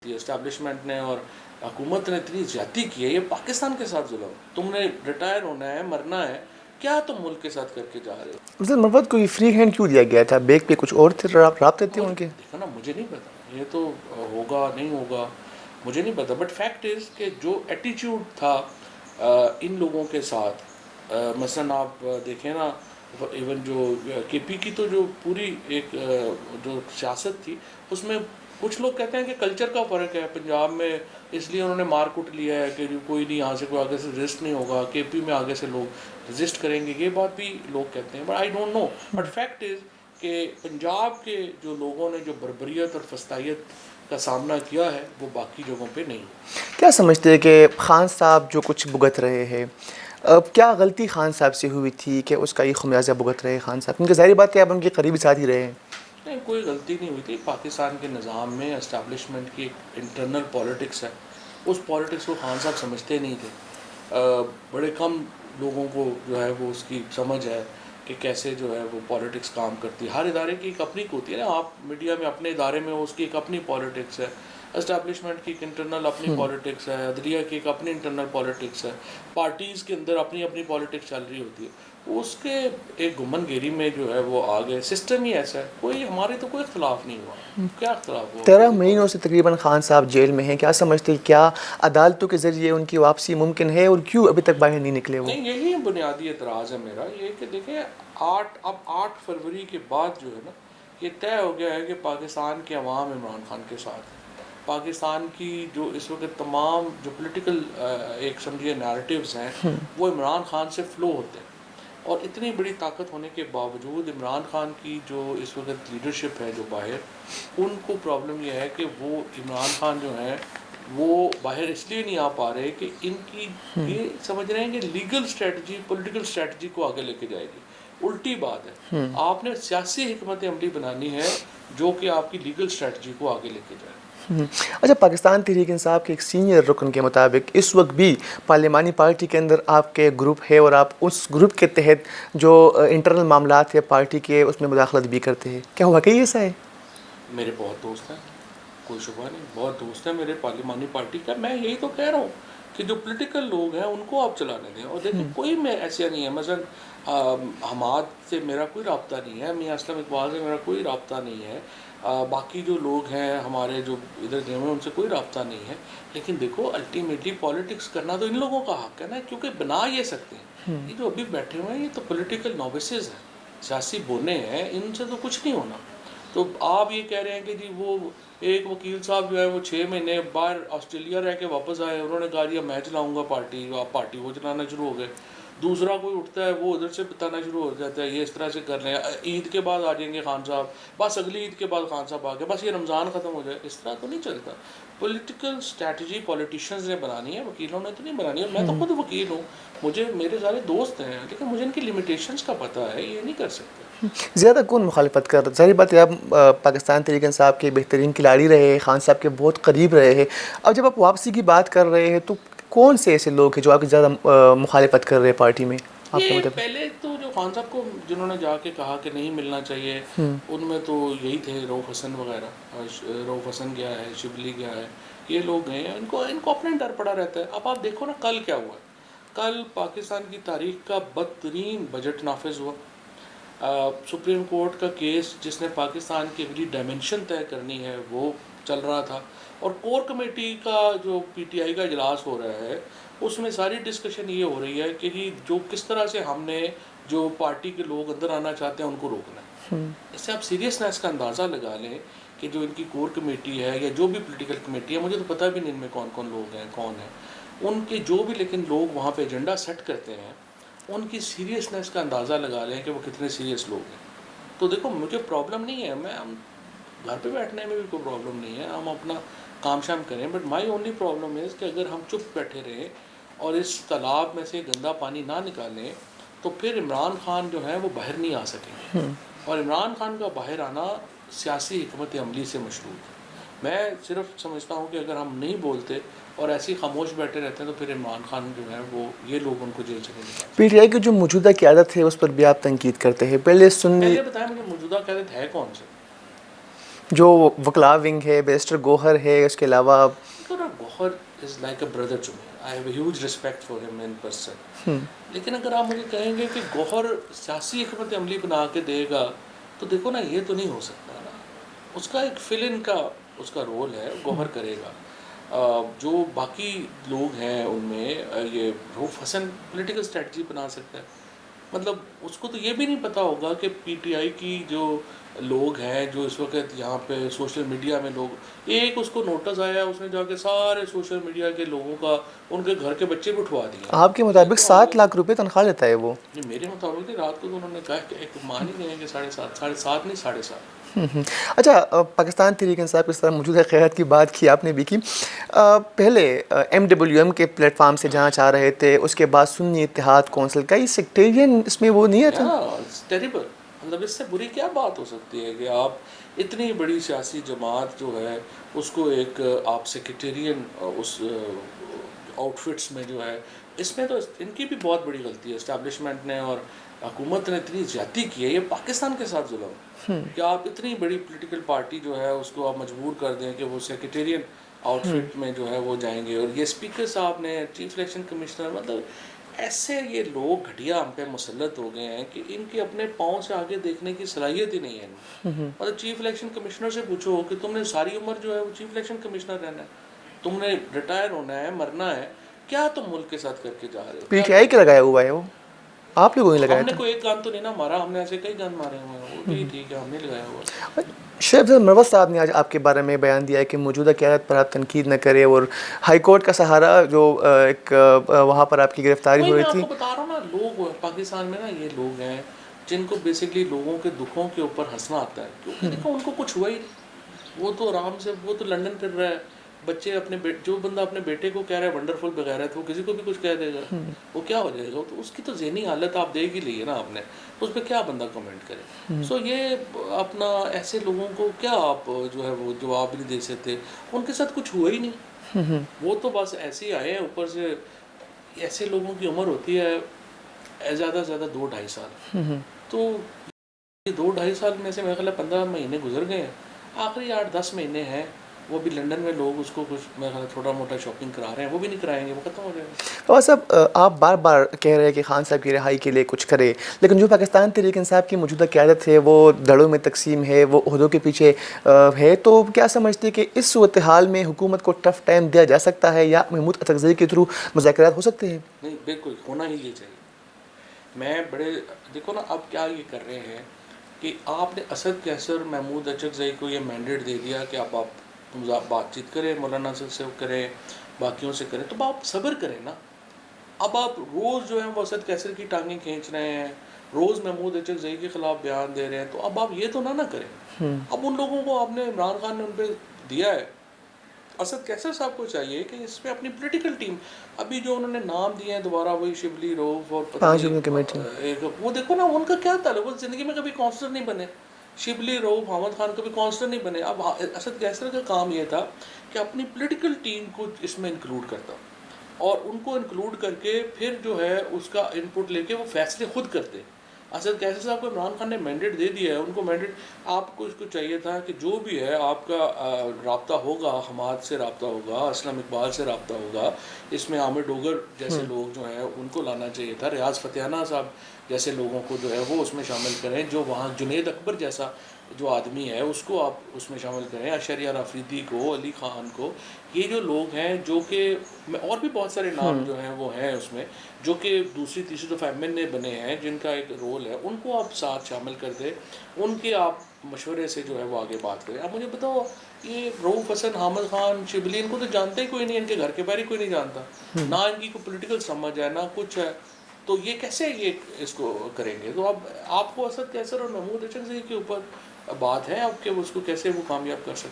Establishment نے اور حکومت نے اتنی زیادتی کی ہے. یہ پاکستان کے ساتھ ظلم. تم نے ریٹائر ہونا ہے, مرنا ہے, کیا تم ملک کے ساتھ کر کے جا رہے ہو؟ مثلا مروت کو یہ فری ہینڈ کیوں دیا گیا تھا؟ بیک پہ کچھ اور تھے رابطے تھے ان کے؟ دیکھو نا, مجھے نہیں پتا یہ تو ہوگا نہیں ہوگا, مجھے نہیں پتا. بٹ فیکٹ از کہ جو ایٹیچیوڈ تھا ان لوگوں کے ساتھ, مثلاً آپ دیکھیں نا, ایون جو کے پی کی تو جو پوری ایک جو سیاست تھی اس میں کچھ لوگ کہتے ہیں کہ کلچر کا فرق ہے. پنجاب میں اس لیے انہوں نے مار کٹ لیا ہے کہ کوئی نہیں یہاں سے کوئی آگے سے رزسٹ نہیں ہوگا, کے پی میں آگے سے لوگ رزسٹ کریں گے, یہ بات بھی لوگ کہتے ہیں. But I don't know. But fact is کہ پنجاب کے جو لوگوں نے جو بربریت اور فسطائیت کا سامنا کیا ہے وہ باقی جگہوں پہ نہیں. کیا سمجھتے ہیں کہ خان صاحب جو کچھ بھگت رہے ہیں, اب کیا غلطی خان صاحب سے ہوئی تھی کہ اس کا یہ خمیازہ بھگت رہے خان صاحب؟ کیونکہ ظاہر بات ہے آپ ان کے قریبی ساتھی رہے ہیں. نہیں, کوئی غلطی نہیں ہوئی تھی. پاکستان کے نظام میں اسٹیبلشمنٹ کی ایک انٹرنل پالیٹکس ہے, اس پالیٹکس کو خان صاحب سمجھتے نہیں تھے. بڑے کم لوگوں کو جو ہے وہ اس کی سمجھ ہے کہ کیسے جو ہے وہ پالیٹکس کام کرتی ہے. ہر ادارے کی ایک اپنی ہوتی ہے نا, آپ میڈیا میں اپنے ادارے میں اس کی ایک اپنی پالیٹکس ہے, اسٹیبلشمنٹ کی ایک انٹرنل اپنی پالیٹکس ہے, عدلیہ کی ایک اپنی انٹرنل پالیٹکس ہے, پارٹیز کے اندر اپنی اپنی پالیٹکس چل رہی ہوتی ہے. اس کے ایک گمن گیری میں جو ہے وہ آ گئے. سسٹم ہی ایسا ہے. کوئی ہمارے تو کوئی اختلاف نہیں ہوا. کیا اختلاف ہوا؟ 13 مہینوں سے تقریباً خان صاحب جیل میں ہیں. کیا سمجھتے ہیں کیا عدالتوں کے ذریعے ان کی واپسی ممکن ہے, اور کیوں ابھی تک باہر نہیں نکلے وہ؟ نہیں, یہی بنیادی اعتراض ہے میرا یہ کہ دیکھیں 8 فروری کے بعد جو ہے نا یہ طے ہو گیا ہے کہ پاکستان کے عوام عمران خان کے ساتھ ہے. پاکستان کی جو اس وقت تمام جو پولیٹیکل ایک سمجھیے نیریٹیوز ہیں وہ عمران خان سے فلو ہوتے ہیں. اور اتنی بڑی طاقت ہونے کے باوجود عمران خان کی جو اس وقت لیڈرشپ ہے جو باہر, ان کو پرابلم یہ ہے کہ وہ عمران خان جو ہیں وہ باہر اس لیے نہیں آ پا رہے کہ ان کی یہ سمجھ رہے ہیں کہ لیگل اسٹریٹجی پولیٹیکل اسٹریٹجی کو آگے لے کے جائے گی. الٹی بات ہے. آپ نے سیاسی حکمت عملی بنانی ہے جو کہ آپ کی لیگل اسٹریٹجی کو آگے لے کے جائے. اچھا, پاکستان تحریک انصاف کے ایک سینئر رکن کے مطابق اس وقت بھی پارلیمانی پارٹی کے اندر آپ کے گروپ ہے, اور آپ اس گروپ کے تحت جو انٹرنل معاملات ہے پارٹی کے اس میں مداخلت بھی کرتے ہیں. کیا واقعی ایسا ہے؟ میرے بہت دوست ہیں, کوئی شبہ نہیں, بہت دوست ہیں میرے پارلیمانی پارٹی کا. میں یہی تو کہہ رہا ہوں کہ جو پولیٹیکل لوگ ہیں ان کو آپ چلانے دیں. اور دیکھیں کوئی میں ایسا نہیں ہے, مثلا حماد سے میرا کوئی رابطہ نہیں ہے, میاں اسلم اقبال سے میرا کوئی رابطہ نہیں ہے, باقی جو لوگ ہیں ہمارے جو ادھر گئے ہوئے ان سے کوئی رابطہ نہیں ہے. لیکن دیکھو الٹیمیٹلی پالیٹکس کرنا تو ان لوگوں کا حق ہے نا, کیونکہ بنا یہ سکتے ہیں. یہ جو ابھی بیٹھے ہوئے ہیں یہ تو پولیٹیکل نووسز ہیں, سیاسی بونے ہیں, ان سے تو کچھ نہیں ہونا. تو آپ یہ کہہ رہے ہیں کہ جی وہ ایک وکیل صاحب جو ہے وہ 6 مہینے باہر آسٹریلیا رہ کے واپس آئے, انہوں نے کہا جی میں چلاؤں گا پارٹی, آپ پارٹی کو چلانا شروع ہو گئے. دوسرا کوئی اٹھتا ہے وہ ادھر سے بتانا شروع ہو جاتا ہے یہ اس طرح سے کر لیں, عید کے بعد آ جائیں گے خان صاحب, بس اگلی عید کے بعد خان صاحب آ گئے, بس یہ رمضان ختم ہو جائے. اس طرح تو نہیں چلتا. پولیٹیکل اسٹریٹجی پولیٹیشینز نے بنانی ہے, وکیلوں نے تو نہیں بنانی ہے. میں تو خود وکیل ہوں, مجھے میرے سارے دوست ہیں, لیکن مجھے ان کی لمیٹیشنز کا پتہ ہے, یہ نہیں کر سکتے. زیادہ کون مخالفت کر رہا؟ ظاہر بات ہے آپ پاکستان تحریک انصاف کے بہترین کھلاڑی رہے ہیں, خان صاحب کے بہت قریب رہے ہیں. اب جب آپ واپسی کی بات کر رہے ہیں تو کون سے ایسے لوگ ہیں جو آپ کی زیادہ مخالفت کر رہے ہیں پارٹی میں آپ کے یہ مطابق؟ پہلے تو جو خان صاحب کو جنہوں نے جا کے کہا کہ نہیں ملنا چاہیے ان میں تو یہی تھے, روف حسن وغیرہ. روف حسن گیا ہے, شبلی گیا ہے, یہ لوگ گئے ہیں. ان کو اپنا ڈر پڑا رہتا ہے. اب آپ دیکھو نا کل کیا ہوا ہے. کل پاکستان کی تاریخ کا بدترین بجٹ نافذ ہوا. سپریم کورٹ کا کیس جس نے پاکستان کی اگلی ڈائمنشن طے کرنی ہے وہ چل رہا تھا, اور کور کمیٹی کا جو پی ٹی آئی کا اجلاس ہو رہا ہے اس میں ساری ڈسکشن یہ ہو رہی ہے کہ جی جو کس طرح سے ہم نے جو پارٹی کے لوگ اندر آنا چاہتے ہیں ان کو روکنا ہے. اس سے آپ سیریسنیس کا اندازہ لگا لیں کہ جو ان کی کور کمیٹی ہے یا جو بھی پولیٹیکل کمیٹی ہے, مجھے تو پتہ بھی نہیں ان میں کون کون لوگ ہیں کون ہیں ان کے, جو بھی لیکن لوگ وہاں پہ ایجنڈا سیٹ کرتے ہیں ان کی سیریسنیس کا اندازہ لگا لیں کہ وہ کتنے سیریس لوگ ہیں. تو دیکھو مجھے پرابلم نہیں ہے, ہم گھر پہ بیٹھنے میں بھی کوئی پرابلم نہیں ہے, ہم اپنا کام شام کریں. بٹ مائی اونلی پرابلم ہے کہ اگر ہم چپ بیٹھے رہیں اور اس تالاب میں سے گندا پانی نہ نکالیں تو پھر عمران خان جو ہیں وہ باہر نہیں آ سکیں گے. اور عمران خان کا باہر آنا سیاسی حکمت عملی سے مشروط ہے. میں صرف سمجھتا ہوں کہ اگر ہم نہیں بولتے اور ایسے ہی خاموش بیٹھے رہتے ہیں تو پھر عمران خان جو ہے وہ یہ لوگ ان کو جیل سے نہیں نکال. پی ٹی آئی کی جو موجودہ قیادت ہے اس پر بھی آپ تنقید کرتے ہیں. پہلے سنی پہلے بتائیں مجھے موجودہ قیادت ہے کون سے؟ جو وکلا ونگ ہے، بیرسٹر گوہر ہے، اس کے علاوہ Gohar is like a brother to me, I have a huge respect for him in person. لیکن اگر آپ مجھے کہیں گے کہ گوہر سیاسی حکمت عملی بنا کے دے گا تو دیکھو نا یہ تو نہیں ہو سکتا نا. اس کا ایک فل ان کا اس کا رول ہے، گوہر کرے گا. جو باقی لوگ ہیں ان میں یہ رؤوف حسن پولیٹیکل اسٹریٹجی بنا سکتا ہے. مطلب اس کو تو یہ بھی نہیں پتا ہوگا کہ پی ٹی آئی کی جو لوگ ہیں جو اس وقت یہاں پہ سوشل میڈیا میں لوگ، ایک اس کو نوٹس آیا، اس نے جا کے سارے سوشل میڈیا کے لوگوں کا ان کے گھر کے بچے بھی اٹھوا دیے. آپ کے مطابق 7 لاکھ روپے تنخواہ لیتا ہے وہ. میرے مطابق رات کو تو انہوں نے کہا کہ ایک مان ہی گئے کہ 7.5 نہیں 7.5. اچھا، پاکستان تحریک انصاف اس طرح موجودہ قیادت کی بات کی آپ نے بھی کی. پہلے MWM کے پلیٹ فارم سے جہاں چاہ رہے تھے، اس کے بعد سنی اتحاد کونسل کا یہ سیکٹیرین اس میں وہ نہیں ہے تھا. ٹیریبل. مطلب اس سے بری کیا بات ہو سکتی ہے کہ آپ اتنی بڑی سیاسی جماعت جو ہے اس کو ایک آپ سیکریٹیرین اس آؤٹ فٹس میں جو ہے، اس میں تو ان کی بھی بہت بڑی غلطی ہے اسٹیبلشمنٹ نے اور حکومت نے اتنی زیادتی کی ہے. یہ پاکستان کے ساتھ ظلم کہ آپ اتنی بڑی پولیٹیکل پارٹی جو ہے اس کو آپ مجبور کر دیں کہ وہ سیکریٹیرین آؤٹ فٹ میں جو ہے وہ جائیں گے. اور یہ اسپیکر صاحب نے، چیف الیکشن کمشنر، مطلب ایسے یہ لوگ گھٹیا ہم پہ مسلط ہو گئے ہیں کہ ان کے اپنے پاؤں سے آگے دیکھنے کی صلاحیت ہی نہیں ہے. مطلب چیف الیکشن کمشنر سے پوچھو کہ تم نے ساری عمر جو ہے وہ چیف الیکشن کمشنر رہنا ہے، تم نے ریٹائر ہونا ہے، مرنا ہے، کیا تم ملک کے ساتھ کر کے جا رہے ہو؟ پی ٹی آئی کے لگایا ہوا ہے وہ، آپ لوگوں نے لگایا ہم نے تھا. کوئی ایک گان تو نہیں نا مارا، ہم نے ایسے کئی گان مارے ہوئے ہیں. وہ بھی ٹھیک ہے، ہم نے لگایا ہوا. شیخ مروت صاحب نے آج آپ کے بارے میں بیان دیا ہے کہ موجودہ قیادت پر آپ تنقید نہ کریں، اور ہائی کورٹ کا سہارا جو ایک وہاں پر آپ کی گرفتاری ہو رہی تھی. میں آپ کو بتا رہا ہوں نا، لوگ پاکستان میں نا یہ لوگ ہیں جن کو بیسکلی لوگوں کے دکھوں کے اوپر ہنسنا آتا ہے، کیونکہ دیکھو ان کو کچھ ہوا ہی نہیں. وہ تو آرام سے، وہ تو لندن پھر رہا ہے. بچے اپنے جو بندہ اپنے بیٹے کو کہہ رہا ہے ونڈرفل بغیرت، وہ کسی کو بھی کچھ کہہ دے گا، وہ کیا ہو جائے گا. تو اس کی تو ذہنی حالت آپ دیکھ ہی لی ہے نا آپ نے، اس پہ کیا بندہ کمنٹ کرے. سو یہ اپنا ایسے لوگوں کو کیا آپ جو ہے وہ جواب نہیں دے سکتے. ان کے ساتھ کچھ ہوا ہی نہیں، وہ تو بس ایسے ہی آئے ہیں. اوپر سے ایسے لوگوں کی عمر ہوتی ہے زیادہ سے زیادہ 2-2.5 سال. تو یہ 2-2.5 سال میں سے میرے خیال 15 مہینے گزر گئے ہیں. آخری 8-10 مہینے ہیں وہ بھی لنڈن میں لوگ اس کو کچھ میرا خیال تھوڑا موٹا شاپنگ کرا رہے ہیں، وہ بھی نہیں کرائیں گے، وہ ختم ہو جائے گا. اور صاحب آپ بار بار کہہ رہے ہیں کہ خان صاحب کی رہائی کے لیے کچھ کرے، لیکن جو پاکستان تحریک انصاف کی موجودہ قیادت ہے وہ دڑوں میں تقسیم ہے، وہ عہدوں کے پیچھے ہے. تو کیا سمجھتے ہیں کہ اس صورتحال میں حکومت کو ٹف ٹائم دیا جا سکتا ہے یا محمود اطرزئی کے تھرو مذاکرات ہو سکتے ہیں؟ نہیں، بالکل ہونا ہی یہ چاہیے. میں بڑے دیکھو نا اب کیا یہ کر رہے ہیں کہ آپ نے اسد کیسر محمود اچکزئی کو یہ مینڈیٹ دے دیا کہ اب آپ بات چیت کریں، مولانا اسد سے کریں، باقیوں سے کریں. تو آپ صبر کریں نا. اب آپ روز جو ہے وہ اسد کیسر کی ٹانگیں کھینچ رہے ہیں، روز محمود اچکزئی کے خلاف بیان دے رہے ہیں. تو اب آپ یہ تو نہ کریں. اب ان لوگوں کو آپ نے، عمران خان نے ان پہ دیا ہے. اسد کیسر صاحب کو چاہیے کہ اس میں اپنی پولیٹیکل ٹیم، ابھی جو انہوں نے نام دیے ہیں دوبارہ وہی شبلی، روف اور وہ دیکھو نا ان کا کیا تعلق، وہ زندگی میں کبھی کونسلر نہیں بنے. شبلی، روف، حامد خان کبھی کونسلر نہیں بنے. اب اسد کیسر کا کام یہ تھا کہ اپنی پولیٹیکل ٹیم کو اس میں انکلوڈ کرتا، اور ان کو انکلوڈ کر کے پھر جو ہے اس کا ان پٹ لے کے وہ فیصلے خود کرتے. اسد کیسر صاحب کو عمران خان نے مینڈیٹ دے دیا ہے. ان کو مینڈیٹ، آپ کو اس کو چاہیے تھا کہ جو بھی ہے آپ کا رابطہ ہوگا، حماد سے رابطہ ہوگا، اسلم اقبال سے رابطہ ہوگا، اس میں عامر ڈوگر جیسے لوگ جو ہیں ان کو لانا چاہیے تھا. ریاض فتحانہ صاحب جیسے لوگوں کو جو ہے وہ اس میں شامل کریں. جو وہاں جنید اکبر جیسا جو آدمی ہے اس کو آپ اس میں شامل کریں، اشریہ رافیدی کو، علی خان کو. یہ جو لوگ ہیں جو کہ اور بھی بہت سارے نام جو ہیں وہ ہیں اس میں، جو کہ دوسری تیسری دفعہ MNA بنے ہیں، جن کا ایک رول ہے، ان کو آپ ساتھ شامل کر دیں. ان کے آپ مشورے سے جو ہے وہ آگے بات کریں. اب مجھے بتاؤ، یہ رؤوف حسن، حامد خان، شبلی، ان کو تو جانتے ہی کوئی نہیں، ان کے گھر کے باہر ہی کوئی نہیں جانتا، نہ ان کی کوئی پولیٹیکل سمجھ ہے، نہ کچھ ہے. تو یہ کیسے یہ اس کو کریں گے؟ تو اب آپ کو اسد کیسر اور محمود اچکزئی کے اوپر بات ہے اب کہ اس کو کیسے وہ کامیاب کر سکتے